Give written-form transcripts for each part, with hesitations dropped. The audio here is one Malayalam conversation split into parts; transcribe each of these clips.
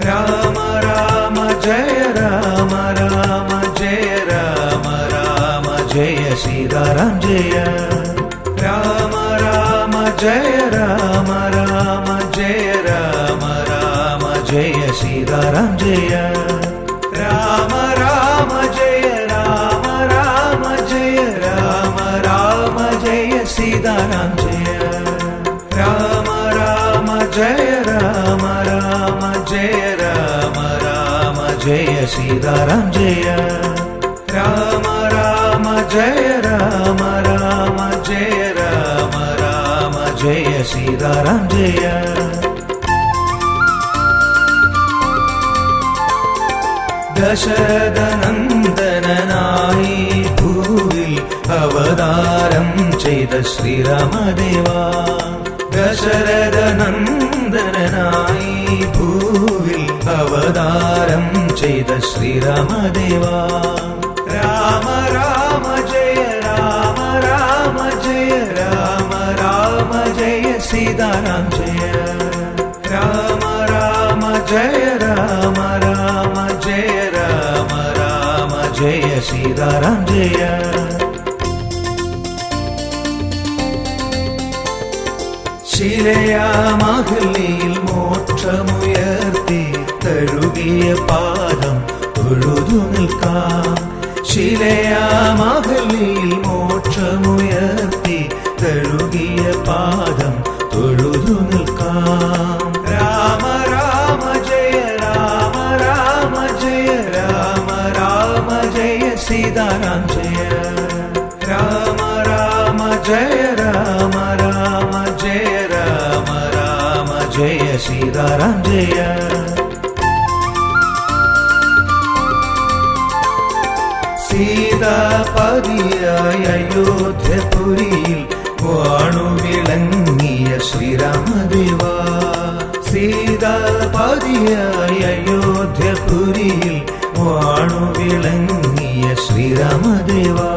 രാമ രാമ ജയ രാമ രാമ ജയ രാമ രാമ ജയ സീതാറാം ജയ രാമ രാമ ജയ രാമ രാമ ജയ രാമ രാമ ജയ സീതാറാം ജയ രാമ രാമ ജയ രാമ രാമ ജയ രാമ രാമ ജയ സീതാറാം ജയ രാമ രാമ ജയ രാമ രാമ ജയ രാമ രാമ ജയ സീതാറാം ജയ രാമ രാമ ജയ രാമ രാമ ജയ രാമ രാമ ജയ സീതാറാം ജയ ദശരഥനന്ദനായി ഭൂവിൽ അവതാരം ചെയ്ത ശ്രീരാമദേവാ ദശരഥനന്ദനായി ഭൂവിൽ അവതാരം ചെയ്ത ശ്രീരാമദേവാ രാമ രാമ ജയ രാമ രാമ ജയ രാമ രാമ ജയ സീതാറാം ജയ രാമ രാമ ജയ രാമ രാമ ജയ രാമ രാമ ജയ സീതാറാം ജയ ശിലയാമഹല്ലിയിൽ മോക്ഷമുയർത്തി തഴുകിയ പാദം തൊഴുതു നിൽക്കാം ശിലയാമഹല്ലിയിൽ മോക്ഷമുയർത്തി തഴുകിയ പാദം തൊഴുതു നിൽക്കാം രാമ രാമ ജയ രാമ രാമ ജയ രാമ രാമ ജയ സീതാറാം ജയ രാമ രാമ ജയ രാമ രാമ ജയ രാമ രാമ ജയ സീതാറാം ജയ സീതാപതിയായ അയോധ്യപുരിയിൽ വാണുവിളങ്ങിയ ശ്രീരാമദേവാ സീതാപതിയായ അയോധ്യപുരിയിൽ വാണുവിളങ്ങിയ ശ്രീരാമദേവാ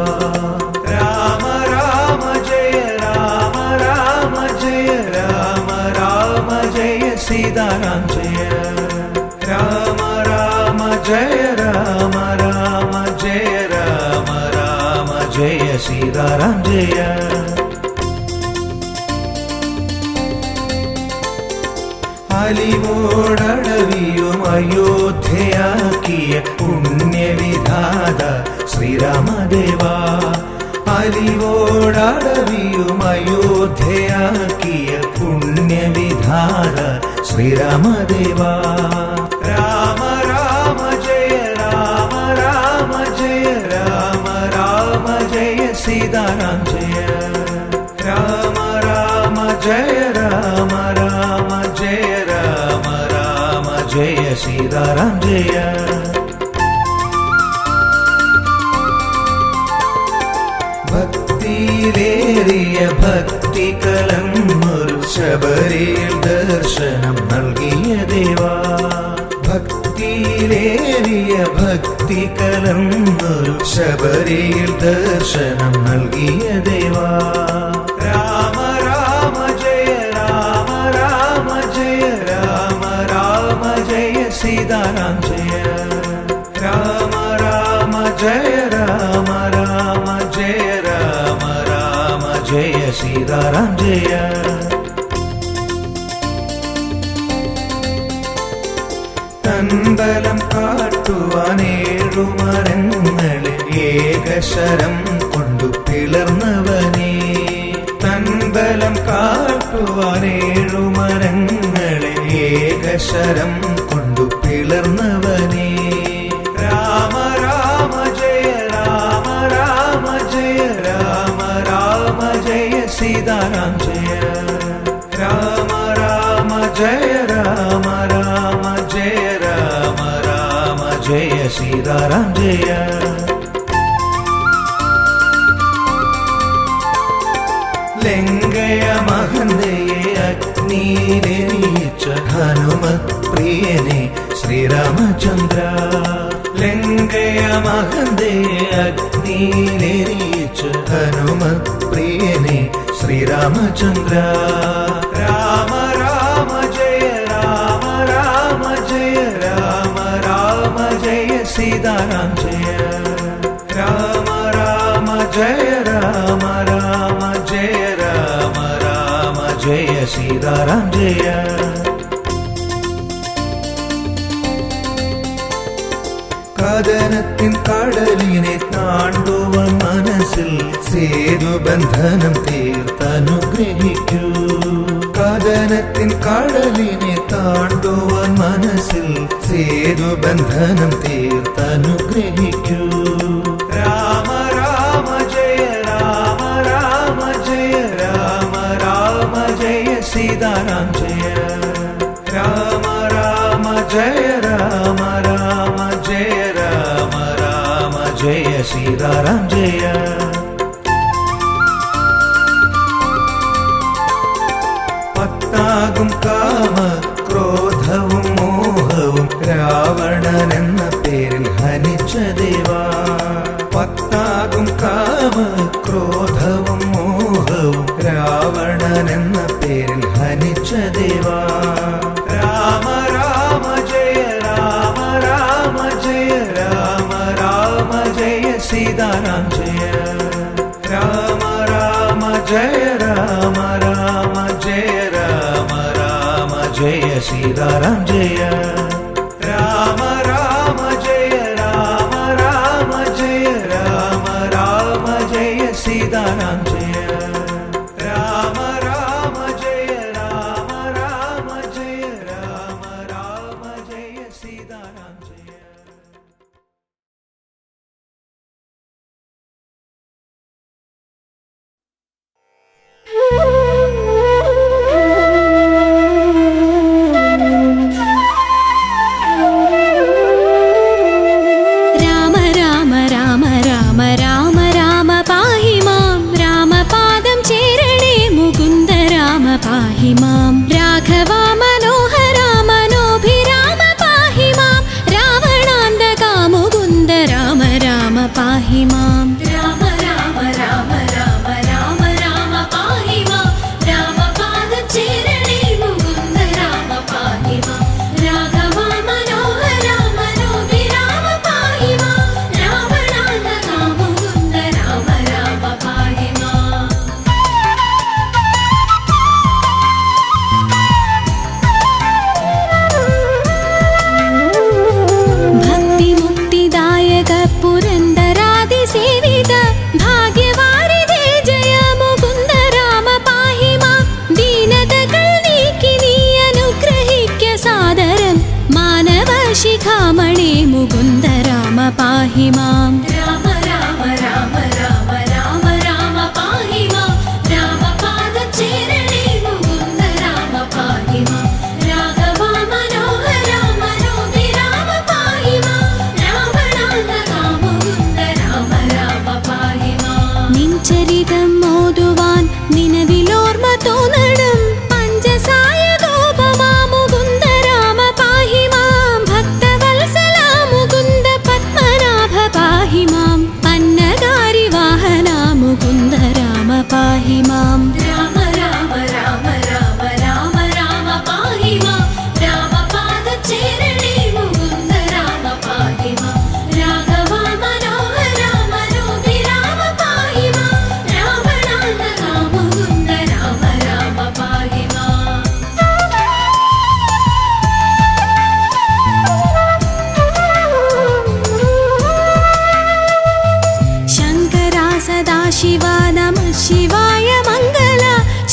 രാമ രാമ ജയ രാമ രാമ ജയ രാമ രാമ ജയ സീതാറാം ജയ രാമ രാമ ജയ രാമ രാമ ജയ രാമ രാമ ജയ സീതാറാം ജയ അലിവോടടവിയും അയോധ്യയാക്കിയ പുണ്യവിധാത ശ്രീരാമദേവാ അലിവോടടവിയും അയോധ്യയാക്കിയ പുണ്യവിധാത ശ്രീരാമദേവാ രാമ രാമ ജയ രാമ രാമ ജയ രാമ രാമ ജയ സീതാറാം ജയ രാമ രാമ ജയ രാമ രാമ ജയ രാമ രാമ ജയ സീതാറാം ജയ ഭക്തിയിലേറിയ ഭക്തി കലർന്നൊരു ശബരിയിൽ ദർശനം നൽകിയ ദേവാ ഭക്തിയിലേറിയ ഭക്തി കലർന്നൊരു ശബരിയിൽ ദർശനം നൽകിയ ദേവാ രാമ രാമ ജയ രാമ രാമ ജയ രാമ രാമ ജയ സീതാറാം ജയ രാമ രാമ ജയ രാമ രാമ ജയ രാമ രാമ ജയ സീതാറാം ജയ തൻബലം കാട്ടുവാനേഴുമരങ്ങളിൽ ഏകശരം കൊണ്ടു പിളർന്നവനേ തൻബലം കാട്ടുവാനേഴുമരങ്ങളിൽ ഏകശരം കൊണ്ടു പിളർന്നവനേ രാമ രാമ ജയ രാമ രാമ ജയ രാമ രാമ ജയ സീതാറാം ജയ രാമ രാമ ജയ രാമ രാമ ജയ രാമ രാമ ജയ സീതാറാം ജയ ലങ്കയ മഹന്തയെ അഗ്നിയിലെരിയിച്ച ഹനുമത് പ്രിയനെ ശ്രീരാമചന്ദ്ര. ലങ്കയ മഹന്തേ അഗ്നിയിലെരിയിച്ച ഹനുമപ്രിയനെ ശ്രീരാമചന്ദ്ര. രാമ രാമ ജയ രാമ രാമ ജയ രാമ രാമ ജയ സീതാരാം ജയ. രാമ രാമ ജയ രാമ രാമ ജയ രാമ രാമ ജയ സീതാരാം ജയ. കഥനത്തിൻ കടലിനെ താണ്ടുവാൻ മനസ്സിൽ സേതുബന്ധനം തീർത്തനുഗ്രഹിക്കൂ. കഥനത്തിൻ കടലിനെ താണ്ടുവാൻ മനസ്സിൽ സേതുബന്ധനം തീർത്തനുഗ്രഹിക്കൂ. രാമ രാമ ജയ രാമ രാമ ജയ രാമ രാമ ജയ സീതാരാം ജയ. രാമ രാമ ജയ രാമ രാമ ജയ രാമ രാമ ജയ സീതാരാം ജയ. പത്താകും കാമ ക്രോധവും മോഹവും രാവണൻ എന്ന പേരിൽ ഹനിച്ച ദേവാ. പത്താകും കാമ ക്രോധവും മോഹവും രാവണൻ എന്ന പേരിൽ ഹനിച്ച ദേവാ. രാമ രാമ ജയ രാമ രാമ ജയ രാമ രാമ ജയ സീതാരാം ജയ. രാമ രാമ ജയ രാമ രാമ ജയ രാമ രാമ ജയ സീതാരാം ജയ. രാമ രാമ ജയ രാമ രാമ ജയ രാമ രാമ ജയ സീതാരാം ജയ. രാമ രാമ ജയ രാമ രാമ ജയ രാമ രാമ ജയ സീതാരാം ജയ. രാമ രാമ രാമ രാമ രാമ രാമ പാഹി മാം. രാമപാദം ചേരണേ മുകുന്ദ രാമ പാഹി മാം. രാഘവാ മനോഹരാ മനോഭിരാമ പാഹി മാം. രാവണാന്തകാ മുകുന്ദ രാമ രാമ പാഹി മാം. രാമ രാമ രാമ രാമ രാമ രാമ പാഹി മാം. രാമപാദം ചേരണേ മുകുന്ദ രാമ പാഹി മാം. രാഘവാ മനോഹരാ മനോഭിരാമ പാഹി മാം. രാവണാന്തകാ മുകുന്ദ രാമ രാമ പാഹി മാം. ഭക്തിമുക്തിദായക പുരന്ദരാദിസേവിത ഭാഗ്യവാരിധേ ജയ മുകുന്ദ രാമ പാഹി മാം. ദീനതകൾ നീക്കി നീ അനുഗ്രഹിക്ക സാദരം മാനവ ശിഖാമണി മുകുന്ദ രാമ പാഹി മാം. രാമ രാമ രാമ രാമ രാമ രാമ പാഹി മാം. രാമപാദം ചേരണേ മുകുന്ദ രാമ പാഹി മാം. രാഘവാ മനോഹരാ മനോഭിരാമ പാഹി മാം. രാവണാന്തകാ മുകുന്ദ രാമ രാമ പാഹി മാം. നിൻ ചരിതം ഓതുവാൻ നിലവിലോർമ്മ തോന്നണം പഞ്ചസായ ഗോപമാ മുകുന്ദ രാമ പാഹി മാം. ഭക്തവത്സലാ മുകുന്ദ പത്മനാഭ പാഹി മാം. അന്നഗാരി വാഹനാ മുകുന്ദ രാമ പാഹി മാം. രാമ രാമ രാമ രാമ രാമ രാമ പാഹി മാം. രാമപാദം ചേരണേ മുകുന്ദ രാമ പാഹി മാം. രാഘവാ മനോഹരാ മനോഭിരാമ പാഹി മാം. രാവണാന്തകാ മുകുന്ദ രാമ രാമ പാഹി മാം. ശങ്കരാ സദാശിവാ നമഃ ശിവായ മംഗള.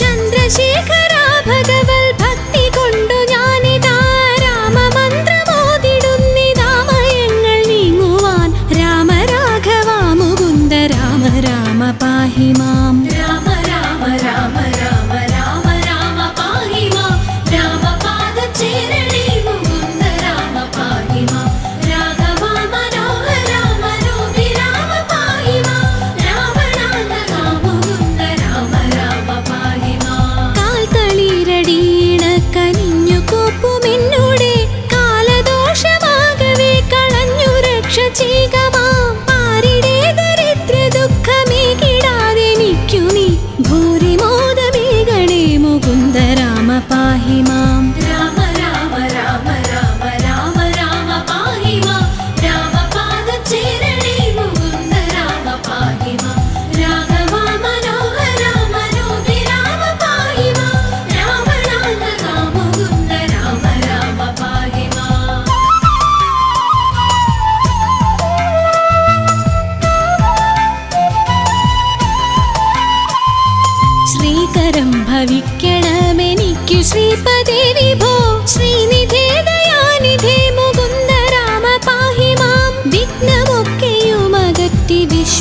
ചന്ദ്രശേഖരാ ഭഗവൽ ഭക്തി കൊണ്ടു ഞാനിതാ രാമമന്ത്രമോതിടുന്നിതാമയങ്ങൾ നീങ്ങുവാൻ. രാമ രാഘവാ മുകുന്ദ രാമ രാമ പാഹി മാം. രാമ രാമ രാമ രാമ രാമ രാമ പാഹി മാം. രാമപാദം ചേരണേ മുകുന്ദ രാമ പാഹി മാം. രാഘവാ മനോഹരാ മനോഭിരാമ പാഹി മാം. രാവണാന്തകാ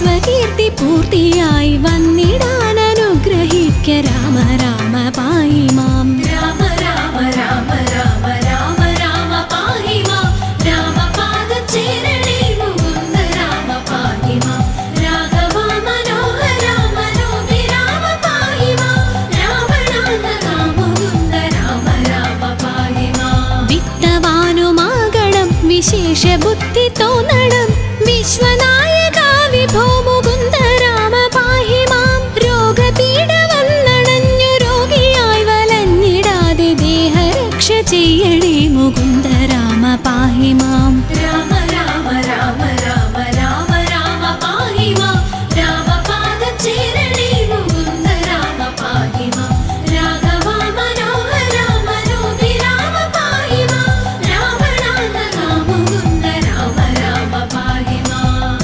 വിശ്വകീർത്തി പൂർത്തിയായി വന്നിടാൻ അനുഗ്രഹിക്ക രാമ രാമ പാഹി മാം രാമ രാമ രാമ രാമ രാമ രാമ പാഹി മാം രാമപാദം ചേരണേ മുകുന്ദ രാമ പാഹി മാം രാഘവ മനോഹര മനോഭിരാമ പാഹി മാം രാവണാന്തക മുകുന്ദ രാമ രാമ പാഹി മാം വിത്തവാനുമാകണം വിശേഷ ബുദ്ധി തോന്നണം വിശ്വനായക വിഭോ മുകുന്ദ രാമ പാഹി മാം രോഗപീഡ വന്നണഞ്ഞു രോഗിയായി വലഞ്ഞിടാതെ ദേഹരക്ഷ ചെയ്യണേ മുകുന്ദ രാമ പാഹി മാം രാമ രാമ രാമ രാമ രാമ രാമ പാഹി മാം രാമപാദം ചേരണേ മുകുന്ദ രാമ പാഹി മാം രാഘവ മനോഹര മനോഭിരാമ പാഹി മാം രാവണാന്തക മുകുന്ദ രാമ രാമ പാഹി മാം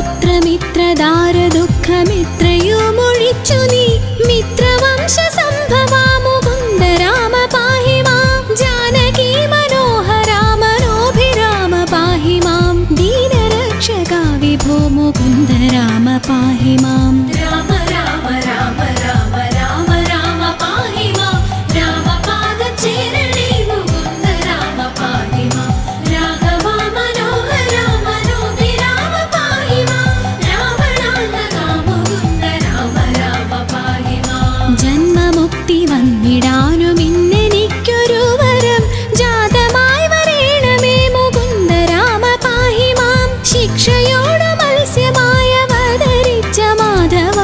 പുത്രമിത്രദാര ദുഃഖമിത്രയുമൊഴിച്ചു നീ മിത്രവംശ സംഭവാ മുകുന്ദ രാമ പാഹി മാം ജാനകി മനോഹര മനോഭിരാമ പാഹി മാം ദീനരക്ഷക വിഭോ മുകുന്ദ രാമ പാഹി മാം രാമ രാമ രാമ രാമ രാമ രാമ പാഹി മാം രാമപാദം ചേരണേ മുകുന്ദ രാമ പാഹി മാം രാഘവ മനോഹര മനോഭിരാമ പാഹി മാം രാവണാന്തക മുകുന്ദ രാമ രാമ പാഹി മാം ജന്മമുക്തി വന്നിടാനും ഇന്നെനിക്കൊരു വരം ജാതമായി വരേണമേ മുകുന്ദ രാമ പാഹി മാം ശിക്ഷയോട് മത്സ്യമായ അവതരിച്ച മാധവ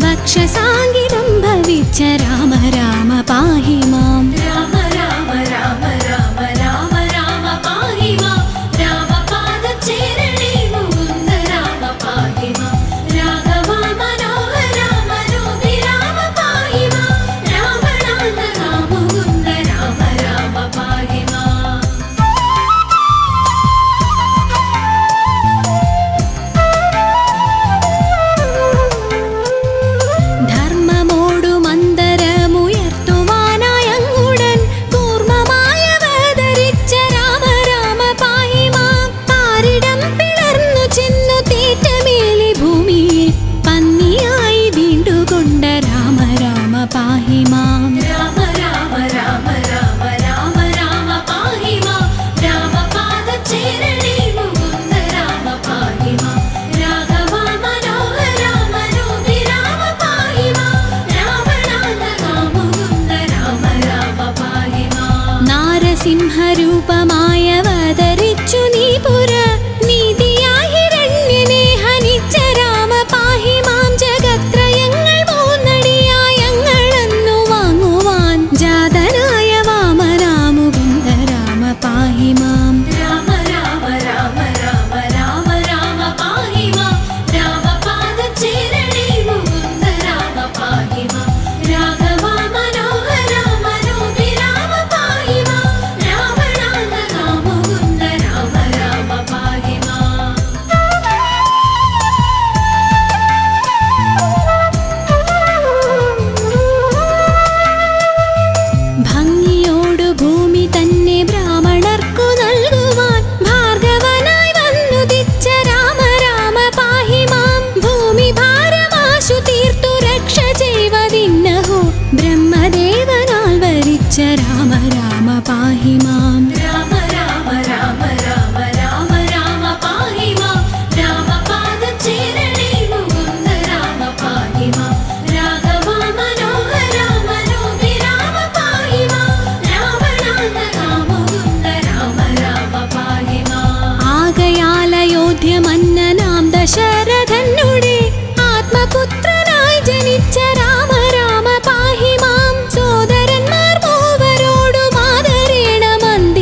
ഭക്ഷസാങ്കിതം ഭവിച്ച രാമ രാമ പാഹി മാം രാമ രാമ രാമ രാമ രാമ രാമ പാഹി മാം രാമപാദം ചേരണേ മുകുന്ദ രാമ പാഹി മാം രാഘവ മനോഹര മനോഭിരാമ പാഹി മാം രാവണാന്തക മുകുന്ദ രാമ രാമ പാഹി മാം ധർമ്മമോടു മന്ദരമുയർത്തുവാനായങ്ങുടൻ കൂർമ്മമായവതരിച്ച രാമ രാമ പാഹി മാം പാരിടം പിളർന്നു ചെന്നു തേറ്റമേലി ഭൂമിയിൽ പന്നിയായി വീണ്ടുകൊണ്ട രാമ രാമ പാഹി മാം രാമ രാമ രാമ രാമ രാമ രാമ പാഹി മാം രാമപാദം ചേരണേ മുകുന്ദ രാമ പാഹി മാം രാഘവ മനോഹര മനോഭിരാമ പാഹി മാം രാവണാന്തക മുകുന്ദ രാമ രാമ പാഹി മാം നാരസിംഹരൂപമായവതരിച്ചു നീ പുര നീതിയായി ഹിരണ്യനെ ഹനിച്ച രാമ പാഹി മാം ജഗത്രയങ്ങൾ മൂന്നടിയായങ്ങളെന്നു വാങ്ങുവാൻ ജാതനായ വാമന മുകുന്ദ രാമ പാഹി മാം രാമ രാമ രാമ രാമ രാമ രാമ പാഹി മാം രാമപാദം ചേരണേ മുകുന്ദ രാമ പാഹി മാം രാഘവ മനോഹര മനോഭിരാമ പാഹി മാം രാവണാന്തക മുകുന്ദ രാമ രാമ പാഹി മാം ഭംഗിയോടു ഭൂമി തന്നെ ബ്രാഹ്മണർക്കു നൽകുവാൻ ഭാർഗവനായി വന്നുദിച്ച രാമ രാമ പാഹി മാം ഭൂമി ഭാരമാശു തീർത്തു രക്ഷ ചെയ്വതിന്നഹോ ബ്രഹ്മദേവനാൽ വരിച്ച രാമ രാമ പാഹി മാം രാമ രാമ രാമ രാമ രാമ രാമ പാഹി മാം രാമപാദം ചേരണേ മുകുന്ദ രാമ പാഹി മാം രാഘവ മനോഹര മനോഭിരാമ പാഹി മാം രാവണാന്തക മുകുന്ദ രാമ രാമ പാഹി മാം ആകയാൽ അയോധ്യ മന്നനാം ദശരഥനുടെ ആത്മപുത്രനായി ജനിച്ച രാമ രാമ പാഹി മാം സോദരന്മാർ മൂവരോടും ആദരേണ മന്ദ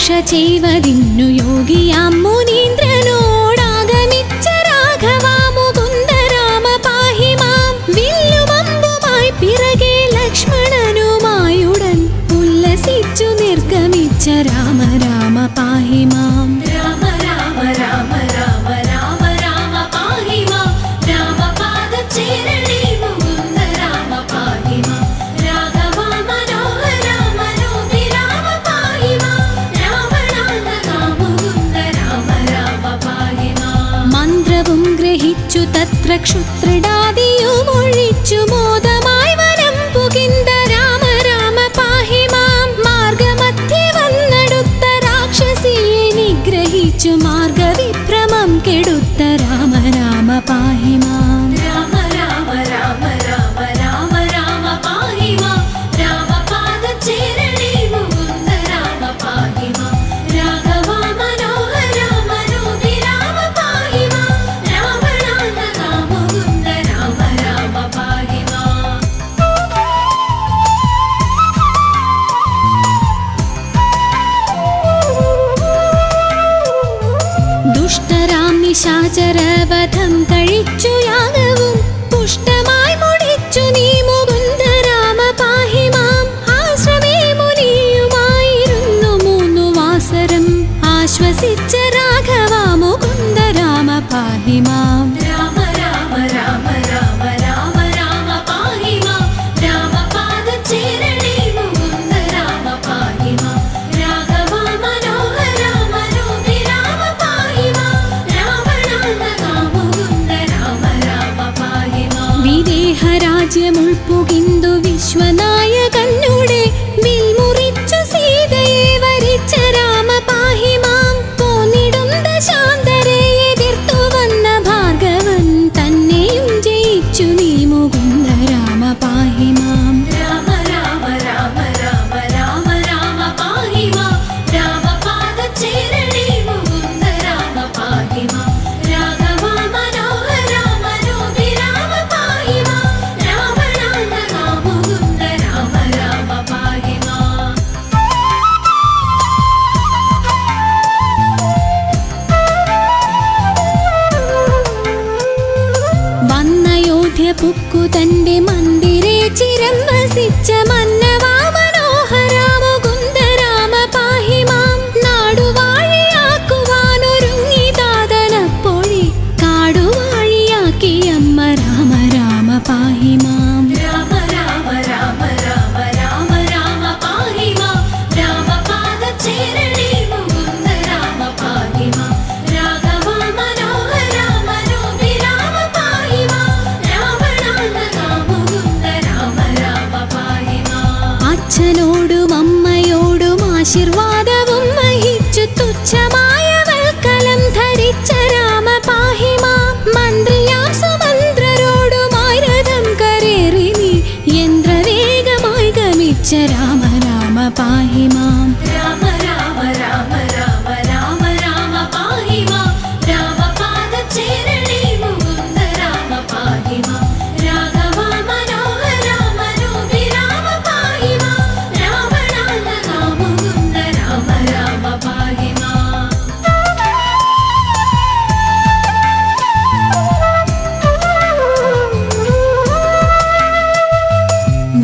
രക്ഷ ചെയ്വതിന്നു യോഗിയാം മുനീന്ദ്രനോടാഗമിച്ച രാഘവാ മുകുന്ദ രാമ പാഹി മാം. വില്ലുമമ്പുമായി പിറകെ ലക്ഷ്മണനുമായുടൻ ഉല്ലസിച്ചു നിർഗമിച്ച രാമ രാമ പാഹി മാം. രാമ രാമ രാമ രാമ രാമ രാമ പാഹി മാം. രാമപാദചേരണേ മുകുന്ദ രാമ പാഹി മാം. രാഘവാ മനോഹര മനോഹി രാമ പാഹി മാം. രാവണാന്തകാ മുകുന്ദ രാമ രാമ പാഹി മാം. മന്ത്രവും ഗ്രഹിച്ചു തത്ര ക്ഷുത്രിടാദിയും ഒഴിച്ചു മോദമായി വനം പുകിന്ദ രാമ രാമ പാഹി മാം. മാർഗമധ്യേ വന്നടുത്ത രാക്ഷസിയെ നിഗ്രഹിച്ചു മാർഗവിഭ്രമം കെടുത്ത രാമ രാമ പാഹി മാം. രാമ രാമ രാമ രാമ രാമ രാമ പാഹി മാം. രാമപാദചേരണേ മുകുന്ദ രാമ പാഹി മാം. രാഘവാ മനോഹര മനോഹി രാമ പാഹി മാം. രാവണാന്തകാ മുകുന്ദ രാമ രാമ പാഹി മാം. ദുഷ്ടരാം നിശാചരവധം കഴിച്ചു യാഗവും പുഷ്ടമായി മുടിച്ചു നീ മുകുന്ദ രാമ പാഹി മാം. ആശ്രമേ മുനിയുമായിരുന്നു 3 വാസരം ആശ്വസിച്ച രാഘവ മുകുന്ദ രാമ പാഹി മാം. രാമ രാമ രാമ രാമ രാമ രാമ പാഹി മാം. രാമപാദചേരണേ മുകുന്ദ രാമ പാഹി മാം. രാഘവാ മനോഹര മനോഹി രാമ പാഹി മാം. രാവണാന്തകാ മുകുന്ദ രാമ രാമ പാഹി മാം. വിദേഹരാജ്യമുൾപ്പുകിന്തു വിശ്വനായകനുടെ വിൽമുറിച്ചു സീതയെ വരിച്ച രാമ പാഹി മാം. പോന്നിടും ദശാന്തരെ എതിർത്തു വന്ന ഭാർഗവൻ തന്നെയും ജയിച്ചു നീ മുകുന്ദ രാമ പാഹി മാം. രാമ രാമ രാമ രാമ രാമ രാമ പാഹി മാം. രാമപാദചേരണേ മുകുന്ദ രാമ പാഹി മാം. രാഘവാ മനോഹര മനോഹി രാമ പാഹി മാം. രാവണാന്തകാ മുകുന്ദ രാമ രാമ പാഹി മാം. വന്നയോധ്യ പുക്കു തന്റെ മന്ദിരേ ചിരം വസിച്ച മന്നവാ മനോഹര മുകുന്ദ രാമ പാഹി മാം. നാടുവാഴിയാക്കുവാനൊരുങ്ങി താതനപ്പോഴേ കാടുവാഴിയാക്കി അമ്മ രാമ രാമ പാഹി മാം. രാമ രാമ രാമ രാമ രാമ രാമ പാഹി മാം. രാമപാദചേരണേ മുകുന്ദ രാമ പാഹി മാം. രാഘവാ മനോഹര മനോഹി രാമ പാഹി മാം. രാവണാന്തകാ മുകുന്ദ രാമ രാമ പാഹി മാം. അച്ഛനോടും അമ്മയോടും ആശീർവാദവും വഹിച്ചു തുച്ഛമായ വൽക്കലം ധരിച്ച രാമ പാഹി മാം. മന്ത്രിയാം സുമന്ത്രരോടുമായി രഥം കരേറി നീ യന്ത്രവേഗമായി ഗമിച്ച രാമ രാമ പാഹി മാം. രാമ രാമ രാമ രാമ രാമ രാമ പാഹി മാം. രാമപാദചേരണേ മുകുന്ദ രാമ പാഹി മാം. രാഘവാ മനോഹര മനോഹി രാമ പാഹി മാം. രാവണാന്തകാ മുകുന്ദ രാമ രാമ പാഹി മാം.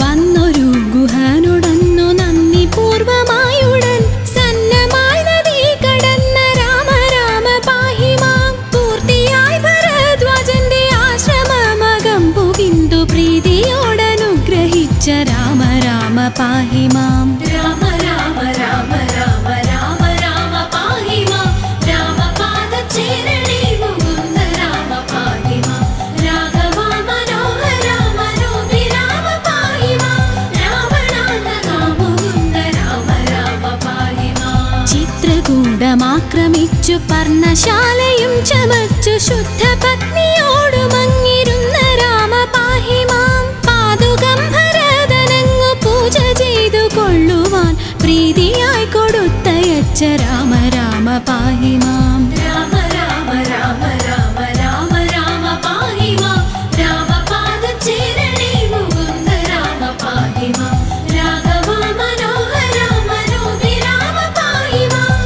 വന്നൊരു ഗുഹനുടന്നു നന്ദി പൂർവമായുടൻ സന്നമായി നദി കടന്ന രാമ രാമ പാഹി മാം. പൂർത്തിയായി ഭരദ്വാജന്റെ ആശ്രമമകം പുകിന്തു പ്രീതിയോടനുഗ്രഹിച്ച രാമ രാമ പാഹി മാം. രാമ രാമ രാമ രാമ രാമ രാമ പാഹി മാം. രാമപാദചേരണേ മുകുന്ദ രാമ പാഹി മാം. രാഘവാ മനോഹര മനോഹി രാമ പാഹി മാം. രാവണാന്തകാ മുകുന്ദ രാമ രാമ പാഹി മാം. ചിത്രകൂടമാക്രമിച്ചു പർണശാലയും ചമച്ചു ശുദ്ധ പത്നിയോടുമങ്ങിരുന്ന രാമ പാഹി മാം. പാതുകം ഭരതനങ്ങു പൂജ ചെയ്തു കൊള്ളുവാൻ പ്രീതിയായി കൊടുത്തയച്ച രാമ രാമ പാഹി മാം. രാമ രാമ രാമ രാമ രാമ രാമ പാഹി മാം. രാമപാദചേരണേ മുകുന്ദ രാമ പാഹി മാം. രാഘവാ മനോഹര മനോഹി രാമ പാഹി മാം.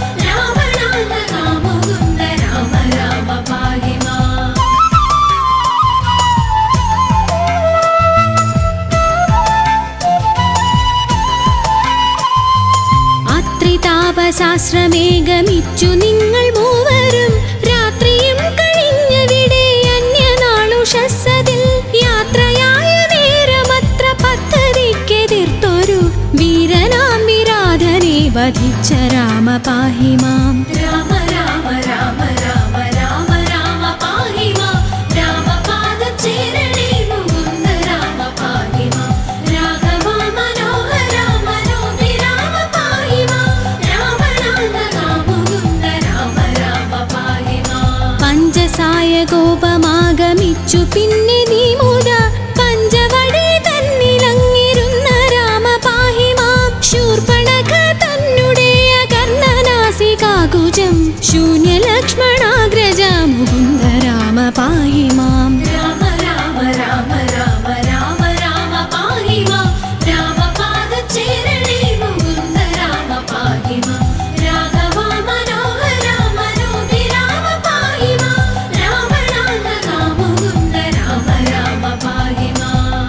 സഹസ്രമേഘമിച്ചു നിങ്ങൾ മൂവരും രാത്രിയും കഴിഞ്ഞവിടെ അന്യനാളുഷസ്സതിൽ യാത്രയായ നേരമത്ര പദ്ധതിക്കെതിർത്തൊരു വീരനാം വിരാധനെ വധിച്ച രാമ പാഹി മാം. രാമ രാമ രാമ രാമ രാമ രാമ പാഹി മാം. രാമപാദചേരണേ മുകുന്ദ രാമ പാഹി മാം. രാഘവ മനോഹര മനോഹി രാമ പാഹി മാം. രാമനാഥ മുകുന്ദ രാമ രാമ പാഹി മാം. പഞ്ചസായ കോപമാഗമിച്ചു പിന്നെ നീ മുത പഞ്ചവടി തന്നിലങ്ങിരുന്ന രാമ പാഹി മാം. ശൂർപ്പണഖ തന്നെ കർണനാസികാകുജം ശൂന്യലക്ഷ്മണാഗ്രജ മുകുന്ദ രാമ പാഹി മാം. രാമ രാമ രാമ രാമ രാമ രാമ പാഹി മാം. രാമപാദചേരണേ മുകുന്ദ രാമ പാഹി മാം. രാഘവ മനോഹര മനോഹി രാമ പാഹി മാം. രാമനാഥ മുകുന്ദ രാമ രാമ പാഹി മാം.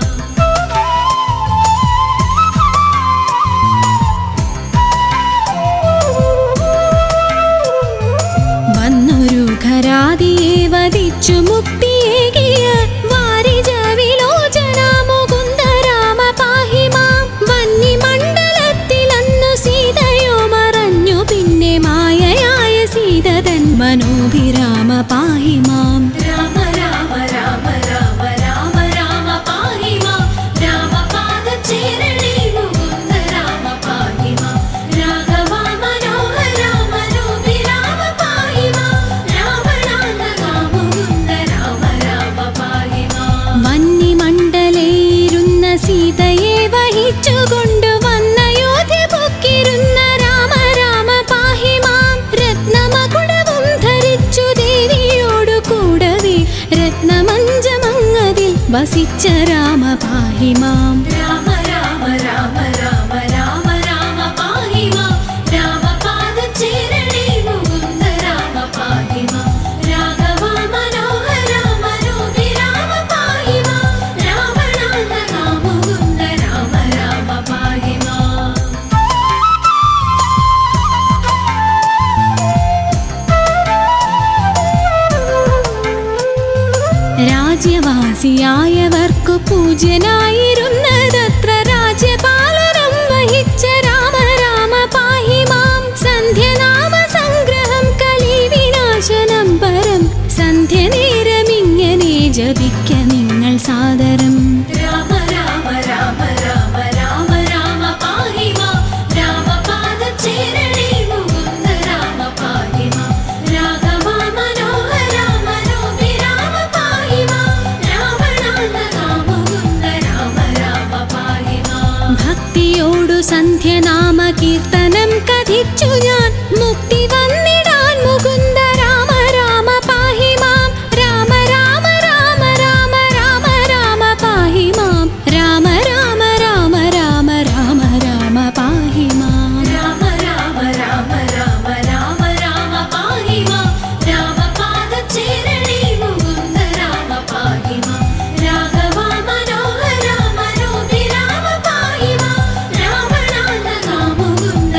വന്നൊരു ഖരാദിയെ വധിച്ചു മുക്തിയേകിയ വാരിജ വിലോചന മുകുന്ദ രാമ പാഹി മാം. വന്യമണ്ഡലത്തിലന്നു സീതയോ മറഞ്ഞു പിന്നെ മായയായ സീത തൻ മനോഭിരാമ പാഹി മാം. രാമ രാമ രാമ രാമ രാമ രാമ പാഹി മാം. രാമപാദചേരണേ മുകുന്ദ രാമ പാഹി മാം. രാഘവ മനോഹര മനോഹി രാമ പാഹി മാം. രാമനാഥ മുകുന്ദ രാമ രാമ പാഹി മാം. വന്യമണ്ഡലയിരുന്ന സീതയെ വഹിച്ചുകൊണ്ടു വന്ന യോധ്യ പൊക്കിരുന്ന രാമ രാമ പാഹി മാം. രത്നമകുടവും ധരിച്ചു ദേവിയോടു കൂടവേ രത്നമഞ്ചമങ്ങതിൽ വസിച്ച രാമ പാഹി മാം. രാമ രാമ രാമ രാമ രാമ രാമ പാഹി മാം. രാമപാദചേരണേ മുകുന്ദ രാമ പാഹി മാം. രാഘവ മനോഹര മനോഹി രാമ പാഹി മാം. രാമനാഥ മുകുന്ദ രാമ രാമ പാഹി മാം. രാജ്യവാസിയായവർക്കു പൂജ്യനായിരുന്നതത്ര രാജ്യപാലനം വഹിച്ച രാമ രാമ പാഹി മാം. സന്ധ്യനാമ സംഗ്രഹം കലി വിനാശനം പരം സന്ധ്യനേരമിങ്ങനെ ജപിക്ക നിങ്ങൾ സാദരം. രാമ രാമ രാമ രാമ രാമ രാമ പാഹി മാം. രാമപാദചേരണേ മുകുന്ദ രാമ പാഹി മാം. രാഘവ മനോഹര മനോഹി രാമ പാഹി മാം. രാമനാഥ മുകുന്ദ രാമ രാമ പാഹി മാം. ഭക്തിയോടു സന്ധ്യനാമ കീർത്തനം കഥിച്ചു ഞാൻ മുക്തി വന്നിടാൻ മുകുന്ദ രാമ രാമ പാഹി മാം. രാമ രാമ രാമ രാമ രാമ രാമ പാഹി മാം. രാമ രാമ രാമ രാമ രാമ രാമ പാഹി മാം. രാമ രാമ രാമ രാമ രാമ രാമ പാഹി മാം. രാമപാദചേരണേ മുകുന്ദ രാമ പാഹി മാം. രാഘവ മനോഹര മനോഹി രാമ പാഹി മാം. രാമനാഥ മുകുന്ദ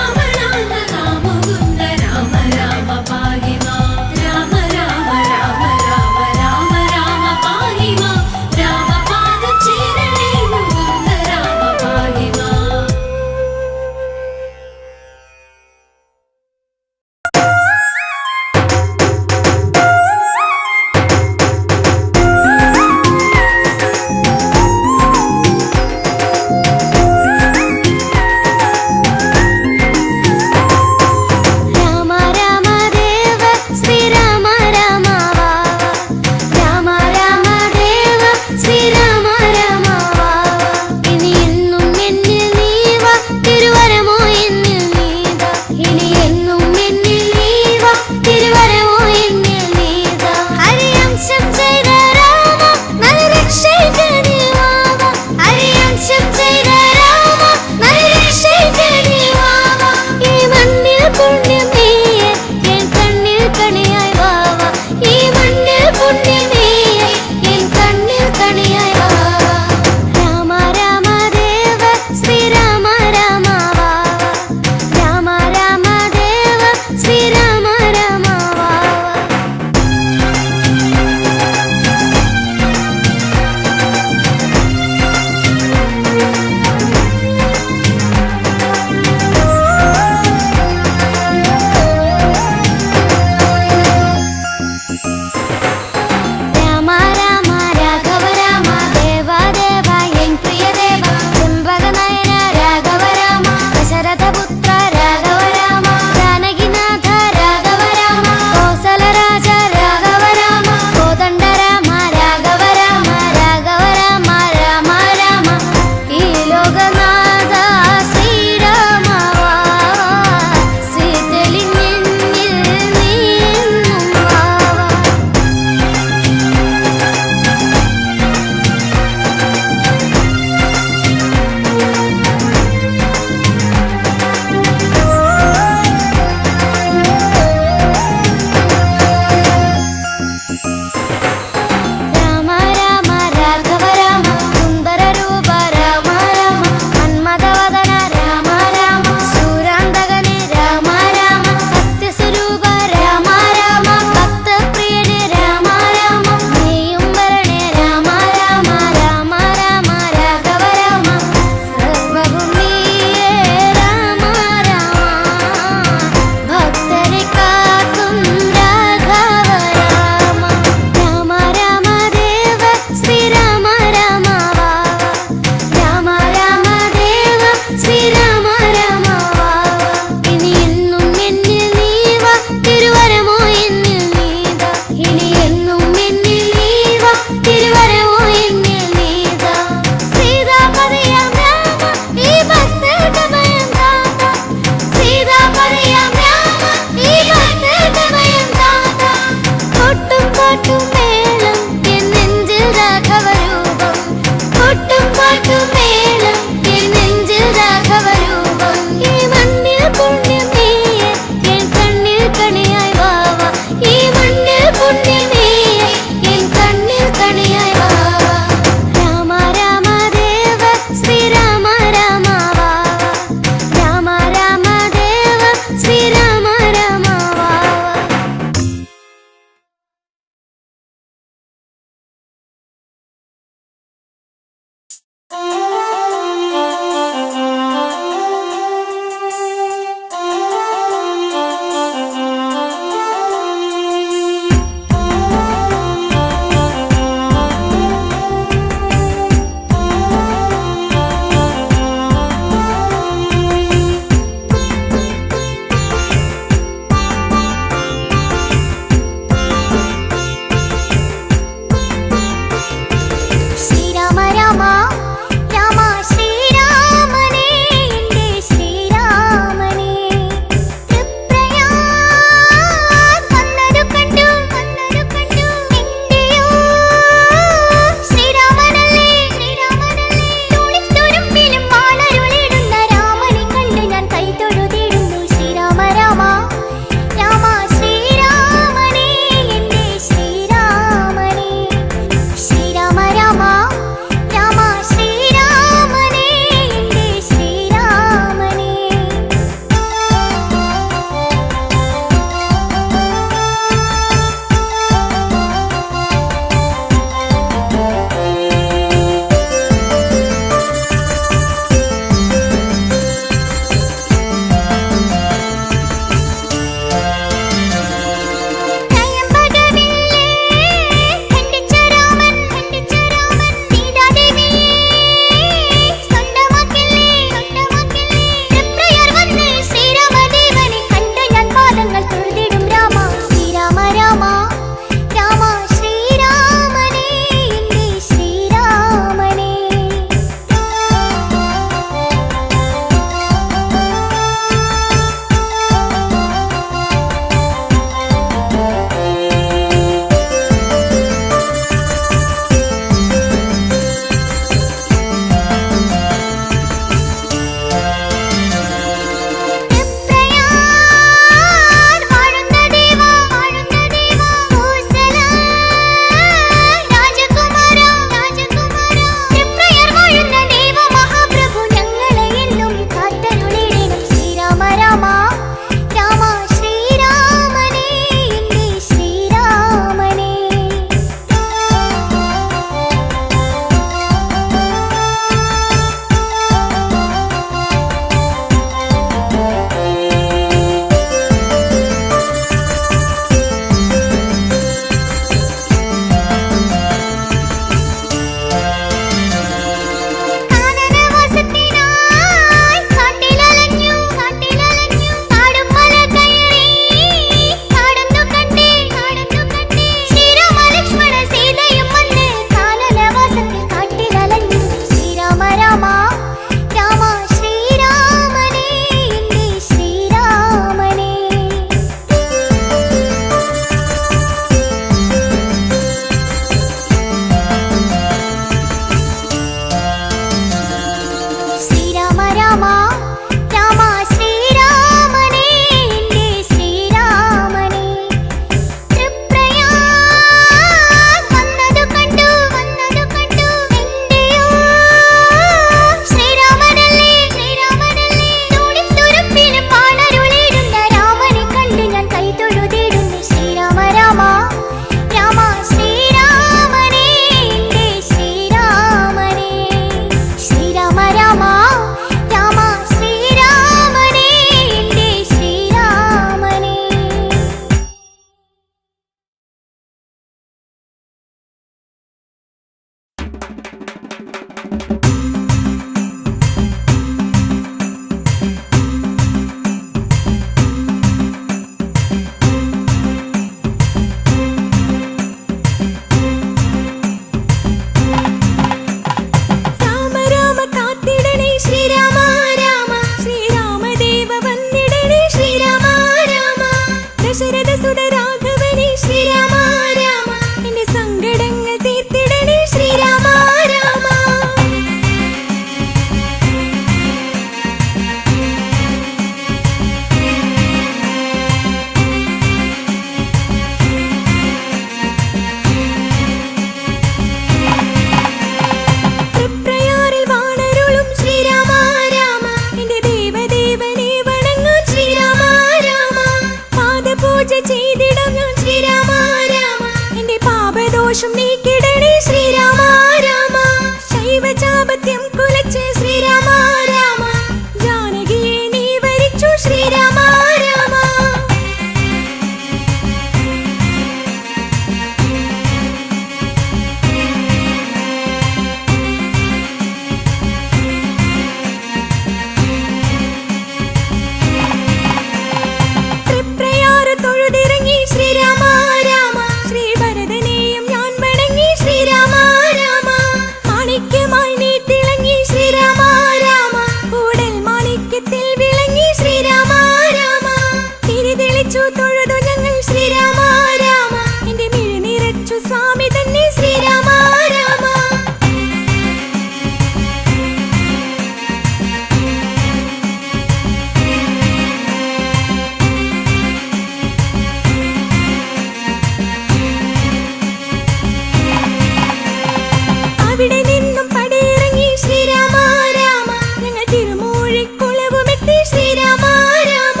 അവിടെ നിന്നും പടിയിറങ്ങി ശ്രീരാമ രാമ ഞങ്ങൾ തിരുമൂഴിക്കുളവുമെത്തി ശ്രീരാമ രാമ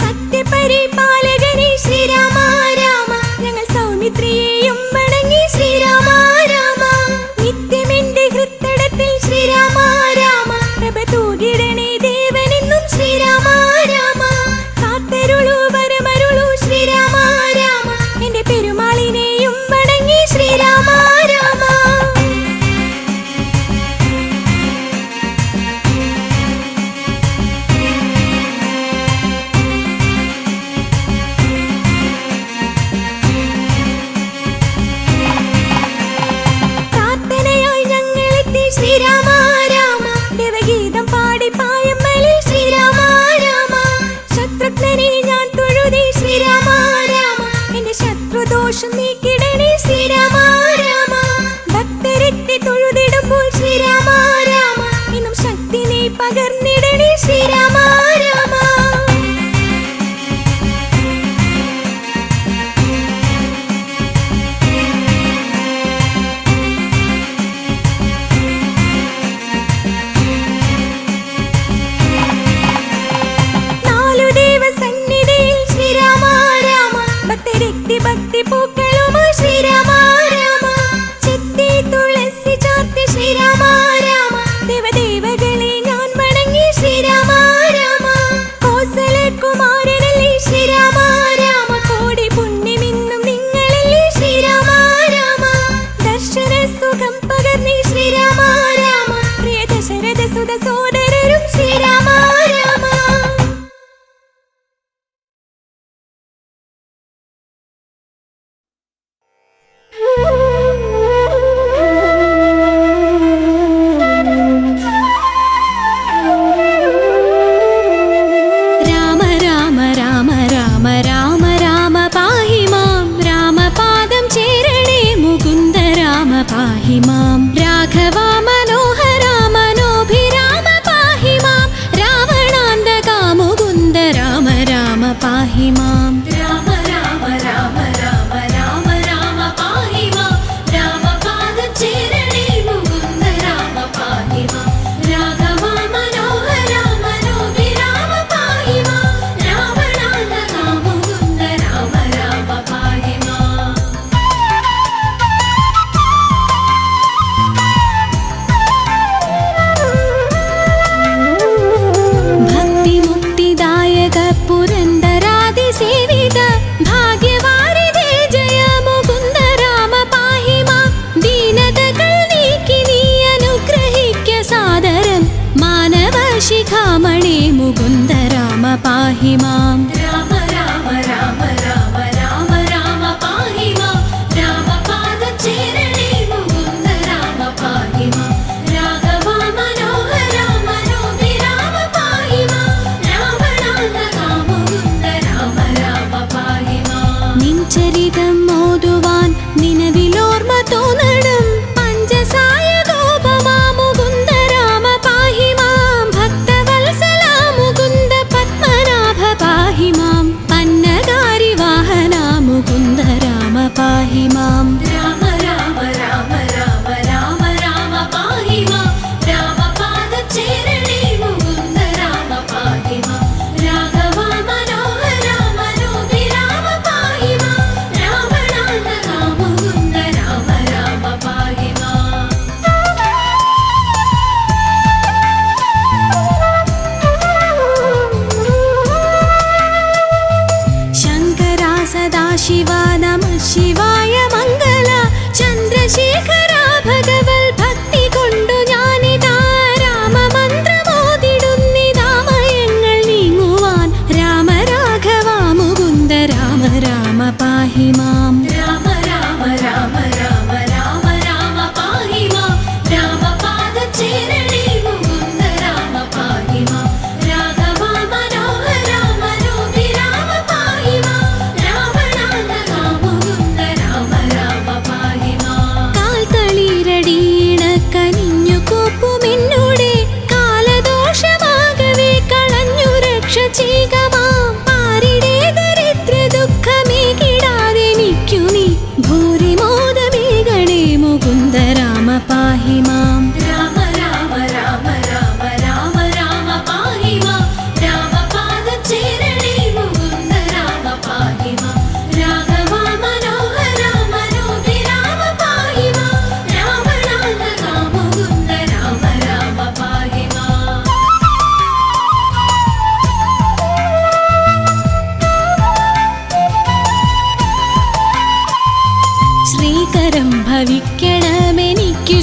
സത്യപരിപാലകനെ ശ്രീരാമ രാമ ഞങ്ങൾ സൗമിത്രിയെയും വണങ്ങി ശ്രീരാമ രാമ നിത്യമെന്റെ ഹൃത്തടത്തിൽ ശ്രീരാമ രാമ പ്രഭ തൂകിടണേ ദേവനെന്നും ശ്രീരാമ രാമ കാത്തരുളൂ വരമരുളൂ ശ്രീരാമ രാമ എന്റെ പെരുമാളിനെയും വണങ്ങി ശ്രീരാമ രാമ പ്രാർത്ഥനയായി ഞങ്ങളെത്തി ശ്രീരാമ രാമ ദേവഗീതം പാടി പായമ്മലിൽ ശ്രീരാമ രാമ ശത്രുഘ്നനെ ഞാൻ തൊഴുതി ശ്രീരാമ രാമ എന്റെ ശത്രുദോഷം നീക്കിടണേ ശ്രീരാമ രാമ ഭക്തരെത്തി തൊഴുതിടുമ്പോൾ ശ്രീരാമ രാമ എന്നും ശക്തി നീ പകർന്നിടണേ ശ്രീരാമ രാമ നാലു ദേവസന്നിധിയിൽ ശ്രീരാമ രാമ ഭക്തരെത്തി ഭക്തി പൂക്കളുമായി ശ്രീരാമ രാമ ചെത്തി തുളസി ചാർത്തി ശ്രീരാമ രാമ ദേവദേവകളെ ഞാൻ വണങ്ങി ശ്രീരാമ രാമ കോസലകുമാരനല്ലേ ശ്രീരാമ രാമ കോടി പുണ്യമിന്നും നിങ്ങളല്ലേ ശ്രീരാമ രാമ ദർശന സുഖം പകർന്നി ശ്രീരാമ രാമ പ്രിയ ദശരഥ സുത സോദരരും ശ്രീരാമ രാമ രാമ രാമ രാമ രാമ രാമ രാമ പാഹി മാം രാമപാദം ചേരണേ മുകുന്ദ രാമ പാഹി മാം രാഘവ മനോഹര മനോഭിരാമ പാഹി മാം രാവണാന്തകാ മുകുന്ദ രാമ രാമ പാഹി മാം രാമ രാമ രാമ രാമ രാമ രാമ പാഹി മാം രാമപാദം ചേരണേ മുകുന്ദ രാമ പാഹി മാം രാഘവ മനോഹര മനോഭിരാമ പാഹി മാം രാവണാന്തകാ മുകുന്ദ രാമ രാമ പാഹി മാം ഭക്തിമുക്തിദായക പുരന്ദരാദിസേവിത ഭാഗ്യവാരിധേ ജയ മുകുന്ദ രാമ പാഹി മാം ദീനതകൾ നീക്കി നീ അനുഗ്രഹിക്ക സാദരം മാനവ ശിഖാമണി മുകുന്ദ രാമ പാഹി മാം രാമ രാമ രാമ രാമ രാമ രാമ പാഹി മാം രാമപാദം ചേരണേ മുകുന്ദ രാമ പാഹി മാം രാഘവ മനോഹര മനോഭിരാമ പാഹി മാം രാവണാന്തകാ മുകുന്ദ രാമ രാമ പാഹി മാം നിൻ ചരിതം ഓതുവാൻ നിലവിലോർമ്മ തോന്നണം പഞ്ചസായ ഗോപമാ മുകുന്ദ രാമ പാഹി മാം ഭക്തവത്സല മുകുന്ദ പത്മനാഭ പാഹി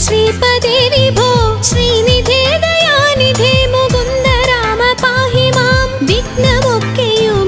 ശ്രീപദേ വിഭോ ശ്രീനിധേ ദയാനിധേ മുകുന്ദ രാമ പാഹി മാം. വിഘ്നമൊക്കെയുമകറ്റി